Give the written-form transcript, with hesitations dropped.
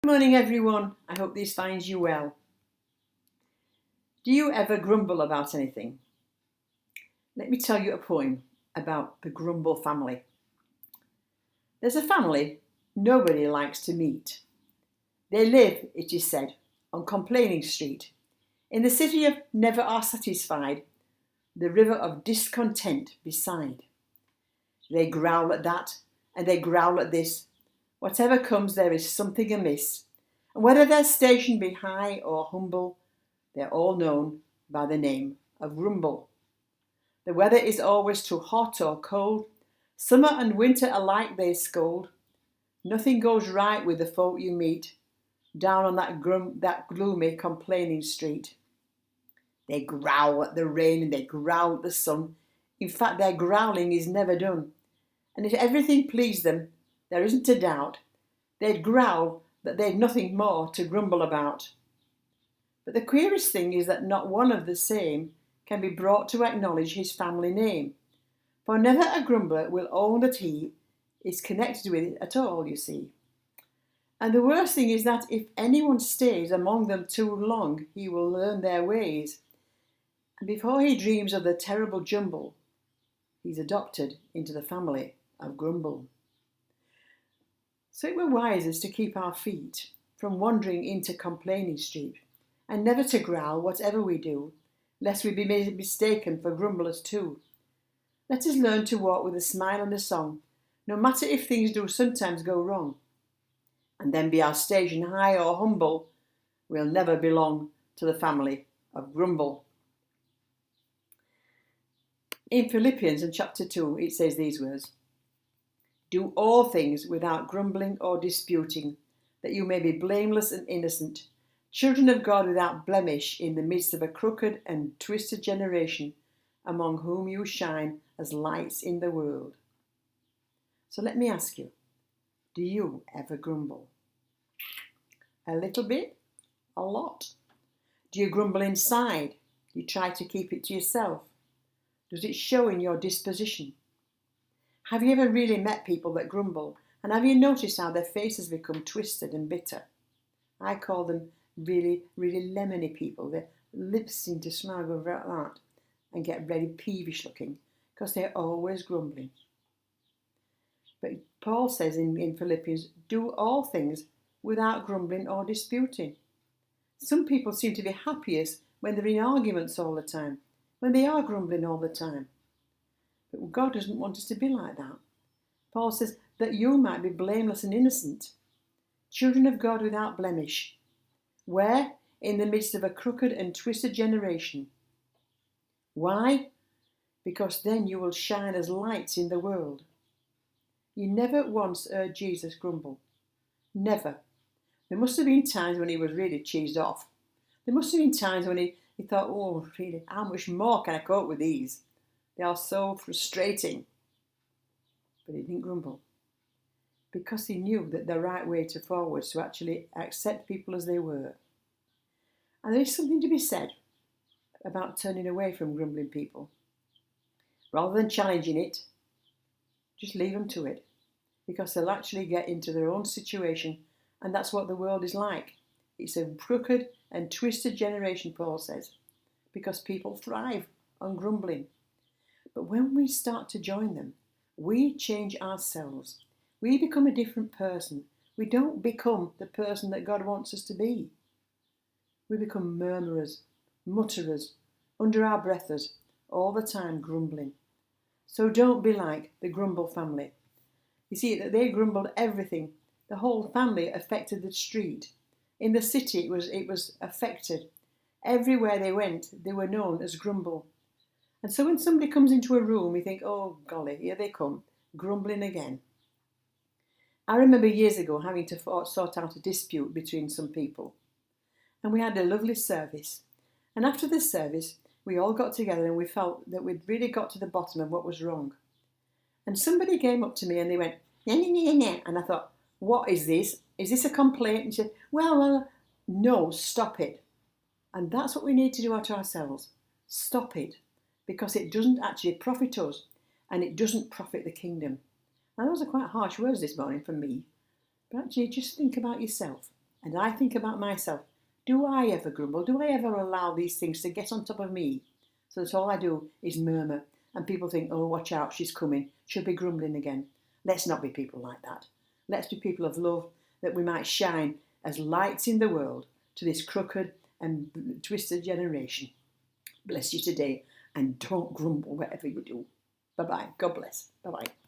Good morning, everyone. I hope this finds you well. Do you ever grumble about anything? Let me tell you a poem about the Grumble family. There's a family nobody likes to meet. They live, it is said, on Complaining Street, in the city of never are satisfied, the river of discontent beside. They growl at that, and they growl at this. Whatever comes, there is something amiss, and whether their station be high or humble, they're all known by the name of Grumble. The weather is always too hot or cold, summer and winter alike they scold. Nothing goes right with the folk you meet, down on that gloomy complaining street. They growl at the rain and they growl at the sun. In fact, their growling is never done. And if everything pleased them, there isn't a doubt, they'd growl that they'd nothing more to grumble about. But the queerest thing is that not one of the same can be brought to acknowledge his family name, for never a grumbler will own that he is connected with it at all, you see. And the worst thing is that if anyone stays among them too long, he will learn their ways, and before he dreams of the terrible jumble, he's adopted into the family of Grumble. So it were wisest to keep our feet from wandering into Complaining Street, and never to growl whatever we do, lest we be mistaken for grumblers too. Let us learn to walk with a smile and a song, no matter if things do sometimes go wrong. And then be our station high or humble, we'll never belong to the family of Grumble. In Philippians in chapter 2, it says these words: "Do all things without grumbling or disputing, that you may be blameless and innocent, children of God without blemish in the midst of a crooked and twisted generation, among whom you shine as lights in the world." So let me ask you, do you ever grumble? A little bit? A lot? Do you grumble inside? Do you try to keep it to yourself? Does it show in your disposition? Have you ever really met people that grumble, and have you noticed how their faces become twisted and bitter? I call them really lemony people. Their lips seem to smile over like that and get very peevish looking because they're always grumbling. But Paul says in Philippians, do all things without grumbling or disputing. Some people seem to be happiest when they're in arguments all the time, when they are grumbling all the time. But God doesn't want us to be like that. Paul says that you might be blameless and innocent, children of God without blemish. Where? In the midst of a crooked and twisted generation. Why? Because then you will shine as lights in the world. You never once heard Jesus grumble. Never. There must have been times when he was really cheesed off. There must have been times when he thought, oh, really, how much more can I cope with these? They are so frustrating. But he didn't grumble, because he knew that the right way to forward was to actually accept people as they were. And there is something to be said about turning away from grumbling people. Rather than challenging it, just leave them to it, because they'll actually get into their own situation, and that's what the world is like. It's a crooked and twisted generation, Paul says, because people thrive on grumbling. But when we start to join them, we change ourselves. We become a different person. We don't become the person that God wants us to be. We become murmurers, mutterers, under our breathers, all the time grumbling. So don't be like the Grumble family. You see, that they grumbled everything. The whole family affected the street. In the city, it was affected. Everywhere they went, they were known as Grumble. And so when somebody comes into a room, you think, oh golly, here they come, grumbling again. I remember years ago having to sort out a dispute between some people. And we had a lovely service. And after the service, we all got together and we felt that we'd really got to the bottom of what was wrong. And somebody came up to me and they went, "Nyeh, nyeh, nyeh, nyeh." And I thought, what is this? Is this a complaint? And she said, well, no, stop it. And that's what we need to do to ourselves. Stop it. Because it doesn't actually profit us, and it doesn't profit the kingdom. Now, those are quite harsh words this morning from me, but actually just think about yourself And I think about myself, do I ever grumble? Do I ever allow these things to get on top of me? So that all I do is murmur, and people think, oh, watch out, she's coming, she'll be grumbling again. Let's not be people like that. Let's be people of love, that we might shine as lights in the world to this crooked and twisted generation. Bless you today, and don't grumble whatever you do. Bye-bye. God bless. Bye-bye.